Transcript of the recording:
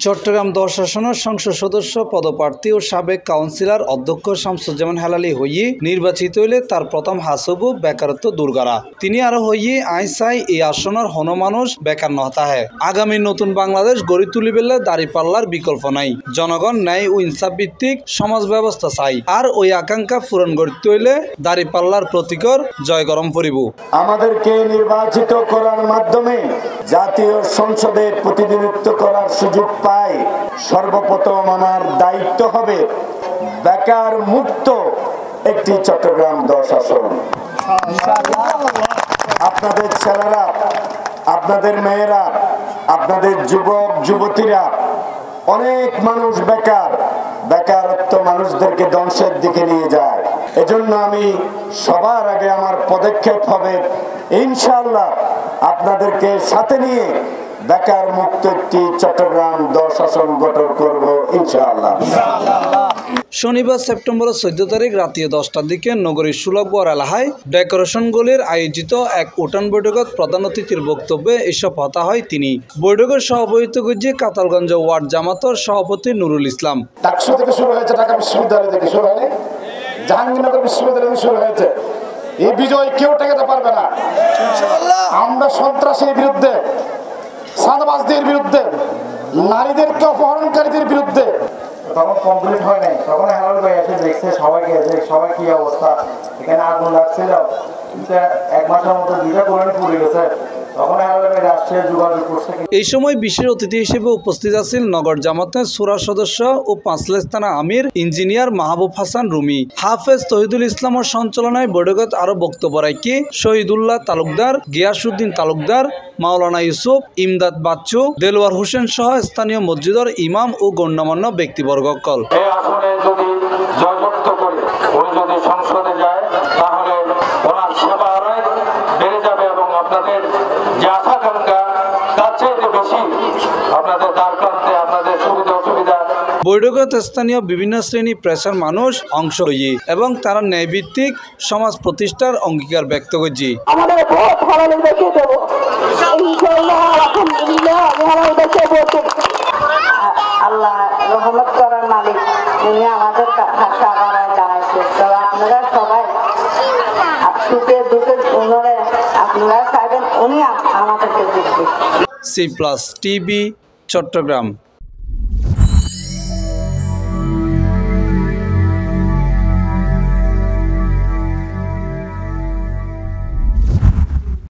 চট্টগ্রাম 10 আসনের সংসদ সদস্য পদপ্রার্থী ও সাবেক কাউন্সিলর অধ্যক্ষ শামসুজ্জামান হেলালি হইয়ে নির্বাচিত হইলে তার প্রথম হাসবু বেকারত্ব দূর করা। তিনি আরো হইয়ে আই চাই এই আসনের হনমানুষ বেকার নহতাহে। আগামী নতুন বাংলাদেশ গড়ি তুলিবেলে দাঁড়িপাল্লার বিকল্প নাই। জনগণ ন্যায় ও ইনসাফ ভিত্তিক সমাজ ব্যবস্থা চাই। আর ওই আকাঙ্ক্ষা পূরণ করতে হইলে দাঁড়িপাল্লার প্রতীকর জয় গরম পড়িব। আমাদেরকে নির্বাচিত করার মাধ্যমে জাতীয় সংসদে প্রতিনিধিত্ব করার সুযোগ পাই। সর্বপ্রথম আমার দায়িত্ব হবে বেকার মুক্ত একটি চট্টগ্রাম 10 আসন। আপনাদের ছেলেরা, আপনাদের মেয়েরা, আপনাদের যুবক যুবতীরা, অনেক মানুষ বেকারত্ব মানুষদেরকে ধ্বংসের দিকে নিয়ে যায়। এজন্য আমি সবার আগে আমার পদক্ষেপ হবে ইনশাআল্লাহ আপনাদেরকে সাথে নিয়ে বেকার মুক্ত একটি চট্টগ্রাম 10 আসন গঠন করব ইনশাআল্লাহ। শনিবার সেপ্টেম্বর 14 তারিখ রাতে 10টার দিকে নগরীর সুলভবর এলাকায় ডেকোরেশন গলির আয়োজিত এক উঠান বৈঠকত প্রধান অতিথির বক্তব্যে এসব কথা হয় তিনি। বৈঠকের সভাপতিত্ব করছে কাতালগঞ্জ ওয়ার্ড জামাতের সভাপতি নুরুল ইসলাম। ডাকসু থেকে শুরু হয়েছে, ঢাকা বিশ্ববিদ্যালয় থেকে শুরু হয়নি, জাহাঙ্গীরনগর বিশ্ববিদ্যালয় থেকে শুরু হয়েছে। এই বিজয় কেউ ঠেকাতে পারবে না। আমরা সন্ত্রাসীর বিরুদ্ধে, সাদাবাজদের বিরুদ্ধে, নারীদেরকে অপহরণকারীদের বিরুদ্ধে। তখন কমপ্লিট হয় নাই, তখন হেলাল ভাই এসে দেখছে সবাইকে, সবাই কি অবস্থা, এখানে আগুন লাগছিল। কিন্তু 1 মাসের মতো 2টা কোরআনি পুড়ে গেছে। এই সময় বিশেষ অতিথি হিসেবে উপস্থিত আছেন নগর জামাতের সুরা সদস্য ও পাঁচলেস থানা আমির ইঞ্জিনিয়ার মাহবুব হাসান রুমি। হাফেজ তহিদুল ইসলামের সঞ্চালনায় বৈঠকত আরো বক্তব্য রাখি শহীদুল্লাহ তালুকদার, গিয়াসউদ্দিন তালুকদার, মাওলানা ইউসুফ, ইমদাদ বাচ্চু, দেলওয়ার হোসেন সহ স্থানীয় মসজিদের ইমাম ও গণ্যমান্য ব্যক্তিবর্গ। সংসদে যায় তাহলে ওনার সেবা আরো বেড়ে যাবে এবং আপনাদের যে আশা আকাঙ্ক্ষা তার চাইতে বেশি আপনাদের দ্বার প্রান্তে আপনাদের সুবিধা অসুবিধা। বৈঠকত স্থানীয় বিভিন্ন শ্রেণী পেশার মানুষ অংশ নিয়ে এবং তারা ন্যায়ভিত্তিক সমাজ প্রতিষ্ঠার অঙ্গীকার ব্যক্ত করছে। আমাদের ভোট হারালেদেরকে দেব ইনশাআল্লাহ, আলহামদুলিল্লাহ আমি হারালেদেরকে ভোট দেব। আল্লাহ রহমত করার মালিক, উনি আমাদের ভাষা আগায় জানাইছে। তো আপনারা সবাই সুখে দুঃখে উনারে আপনারা চাইবেন, উনি আমাদেরকে দেখবেন। C+ TV Chittagong.